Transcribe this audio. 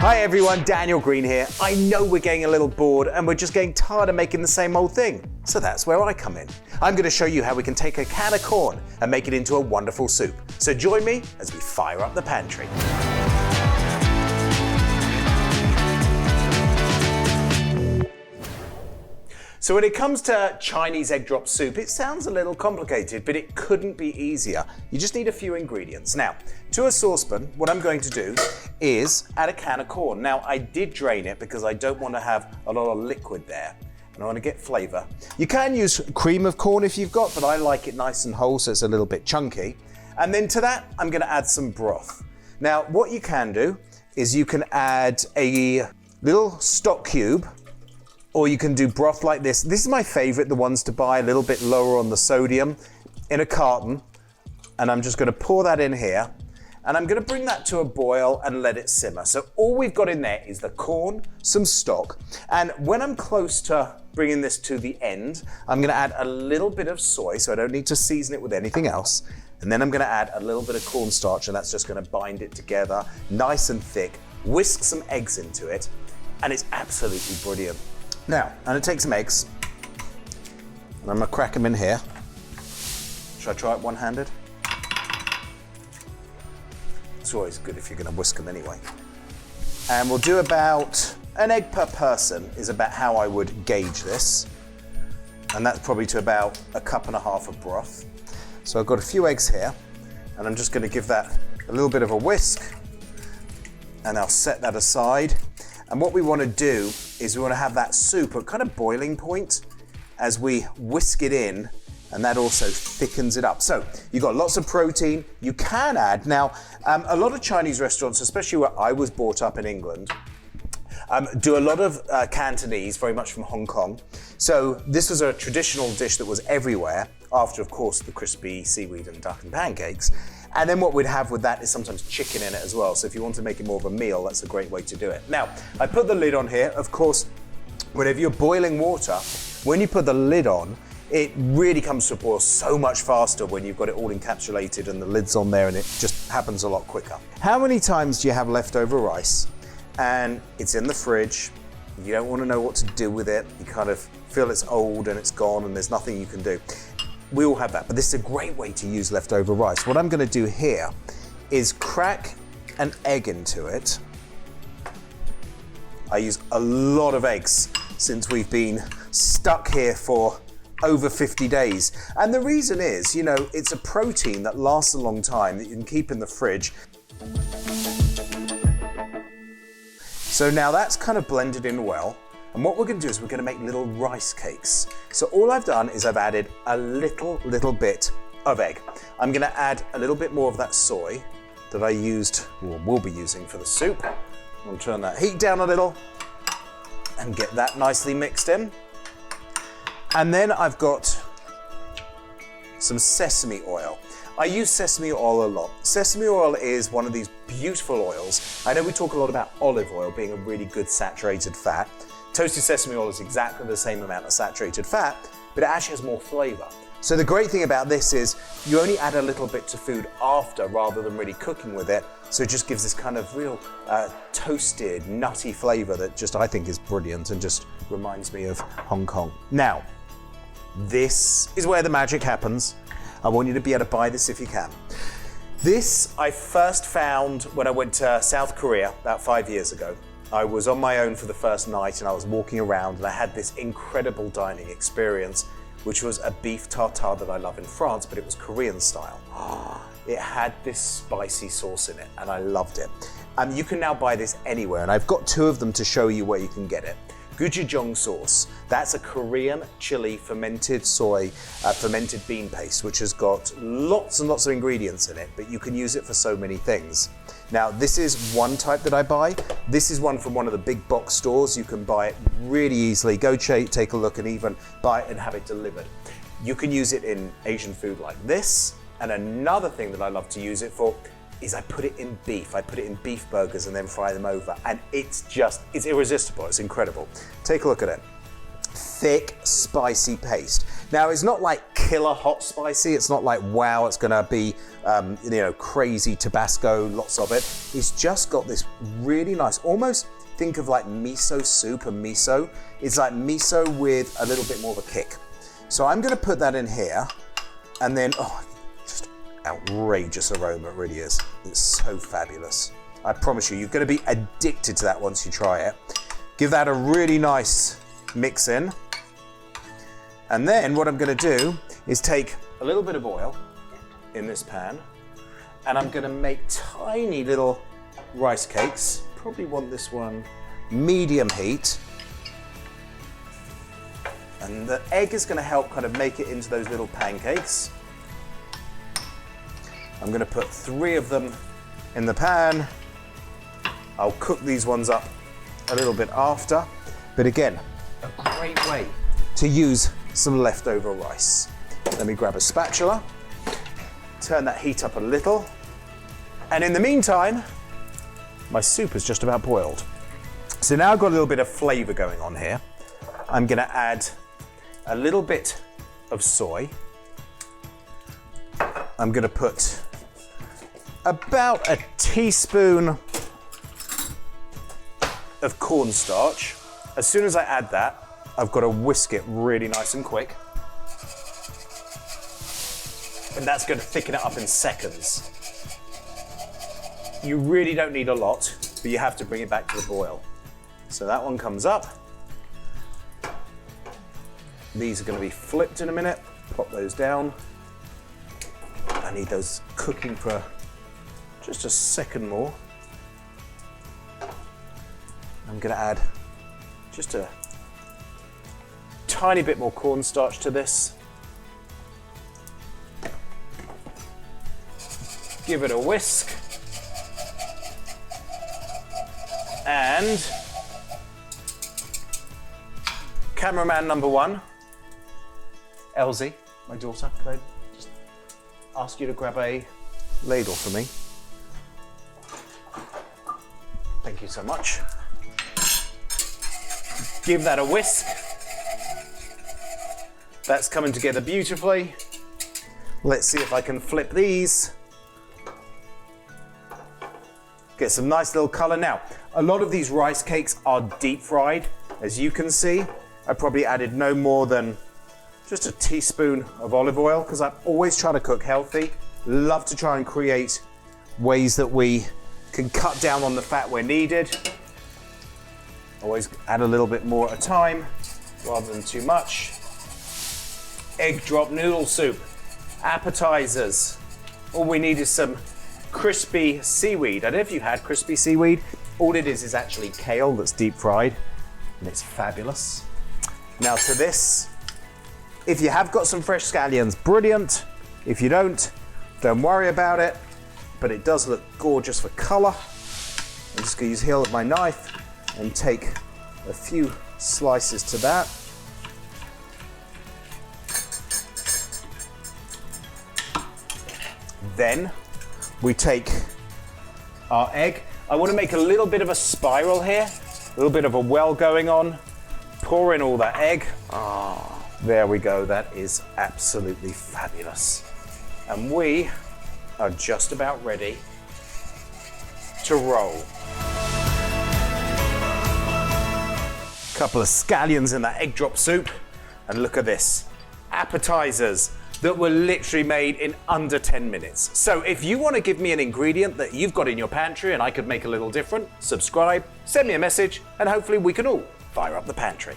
Hi everyone, Daniel Green here. I know we're getting a little bored and we're just getting tired of making the same old thing. So that's where I come in. I'm going to show you how we can take a can of corn and make it into a wonderful soup. So join me as we fire up the pantry. So when it comes to Chinese egg drop soup, it sounds a little complicated, but it couldn't be easier. You just need a few ingredients. Now, to a saucepan, what I'm going to do is add a can of corn. Now, I did drain it because I don't want to have a lot of liquid there, and I want to get flavor. You can use cream of corn if you've got, but I like it nice and whole, so it's a little bit chunky. And then to that, I'm going to add some broth. Now, what you can do is you can add a little stock cube, or you can do broth like this. This is my favorite, the ones to buy a little bit lower on the sodium, in a carton. And I'm just gonna pour that in here. And I'm gonna bring that to a boil and let it simmer. So all we've got in there is the corn, some stock. And when I'm close to bringing this to the end, I'm gonna add a little bit of soy, so I don't need to season it with anything else. And then I'm gonna add a little bit of cornstarch, and that's just gonna bind it together, nice and thick. Whisk some eggs into it, and it's absolutely brilliant. Now, I'm gonna take some eggs, and I'm gonna crack them in here. Should I try it one-handed? It's always good if you're gonna whisk them anyway. And we'll do about an egg per person is about how I would gauge this. And that's probably to about 1.5 cups of broth. So I've got a few eggs here, and I'm just gonna give that a little bit of a whisk, and I'll set that aside. And what we want to do is we want to have that soup at kind of boiling point as we whisk it in, and that also thickens it up. So you've got lots of protein. You can add, now a lot of Chinese restaurants, especially where I was brought up in England, do a lot of Cantonese, very much from Hong Kong. So this was a traditional dish that was everywhere, after of course the crispy seaweed and duck and pancakes. And then what we'd have with that is sometimes chicken in it as well. So if you want to make it more of a meal, that's a great way to do it. Now, I put the lid on here. Of course, whenever you're boiling water, when you put the lid on, it really comes to a boil so much faster when you've got it all encapsulated and the lid's on there, and it just happens a lot quicker. How many times do you have leftover rice and it's in the fridge, you don't want to know what to do with it, you kind of feel it's old and it's gone and there's nothing you can do? We all have that, but this is a great way to use leftover rice. What I'm gonna do here is crack an egg into it. I use a lot of eggs since we've been stuck here for over 50 days. And the reason is, you know, it's a protein that lasts a long time that you can keep in the fridge. So now that's kind of blended in well. And what we're gonna do is we're gonna make little rice cakes. So all I've done is I've added a little bit of egg. I'm gonna add a little bit more of that soy that I used, or will be using for the soup. I'll turn that heat down a little and get that nicely mixed in. And then I've got some sesame oil. I use sesame oil a lot. Sesame oil is one of these beautiful oils. I know we talk a lot about olive oil being a really good saturated fat. Toasted sesame oil is exactly the same amount of saturated fat, but it actually has more flavor. So the great thing about this is you only add a little bit to food after rather than really cooking with it. So it just gives this kind of real toasted, nutty flavor that just I think is brilliant and just reminds me of Hong Kong. Now, this is where the magic happens. I want you to be able to buy this if you can. This I first found when I went to South Korea about 5 years ago. I was on my own for the first night and I was walking around and I had this incredible dining experience, which was a beef tartare that I love in France, but it was Korean style. It had this spicy sauce in it and I loved it. You can now buy this anywhere, and I've got 2 of them to show you where you can get it. Gochujang sauce, that's a Korean chili fermented soy, fermented bean paste, which has got lots and lots of ingredients in it, but you can use it for so many things. Now, this is one type that I buy. This is one from one of the big box stores. You can buy it really easily. Go take a look and even buy it and have it delivered. You can use it in Asian food like this. And another thing that I love to use it for is I put it in beef. I put it in beef burgers and then fry them over. And it's irresistible. It's incredible. Take a look at it. thick, spicy paste. Now, it's not like killer hot spicy. It's not like, wow, it's gonna be, crazy Tabasco, lots of it. It's just got this really nice, almost think of like miso soup and miso. It's like miso with a little bit more of a kick. So I'm gonna put that in here, and then, just outrageous aroma, it really is. It's so fabulous. I promise you, you're gonna be addicted to that once you try it. Give that a really nice mix in. And then what I'm gonna do is take a little bit of oil in this pan, and I'm gonna make tiny little rice cakes. Probably want this one medium heat. And the egg is gonna help kind of make it into those little pancakes. I'm gonna put 3 of them in the pan. I'll cook these ones up a little bit after. But again, a great way to use some leftover rice. Let me grab a spatula, turn that heat up a little. And in the meantime, my soup is just about boiled. So now I've got a little bit of flavor going on here. I'm gonna add a little bit of soy. I'm gonna put about a teaspoon of cornstarch. As soon as I add that, I've got to whisk it really nice and quick. And that's going to thicken it up in seconds. You really don't need a lot, but you have to bring it back to the boil. So that one comes up. These are going to be flipped in a minute. Pop those down. I need those cooking for just a second more. I'm going to add just a tiny bit more cornstarch to this. Give it a whisk. And cameraman number 1, Elsie, my daughter, could I just ask you to grab a ladle for me? Thank you so much. Give that a whisk. That's coming together beautifully. Let's see if I can flip these. Get some nice little color. Now, a lot of these rice cakes are deep fried. As you can see, I probably added no more than just a teaspoon of olive oil, because I'm always trying to cook healthy. Love to try and create ways that we can cut down on the fat where needed. Always add a little bit more at a time, rather than too much. Egg drop noodle soup, appetizers. All we need is some crispy seaweed. I don't know if you had crispy seaweed. All it is actually kale that's deep fried, and it's fabulous. Now to this, if you have got some fresh scallions, brilliant. If you don't worry about it, but it does look gorgeous for color. I'm just gonna use the heel of my knife and take a few slices to that. Then we take our egg. I want to make a little bit of a spiral here, a little bit of a well going on. Pour in all that egg. There we go. That is absolutely fabulous. And we are just about ready to roll. Couple of scallions in that egg drop soup, and look at this, appetizers that were literally made in under 10 minutes. So if you want to give me an ingredient that you've got in your pantry and I could make a little different, subscribe, send me a message, and hopefully we can all fire up the pantry.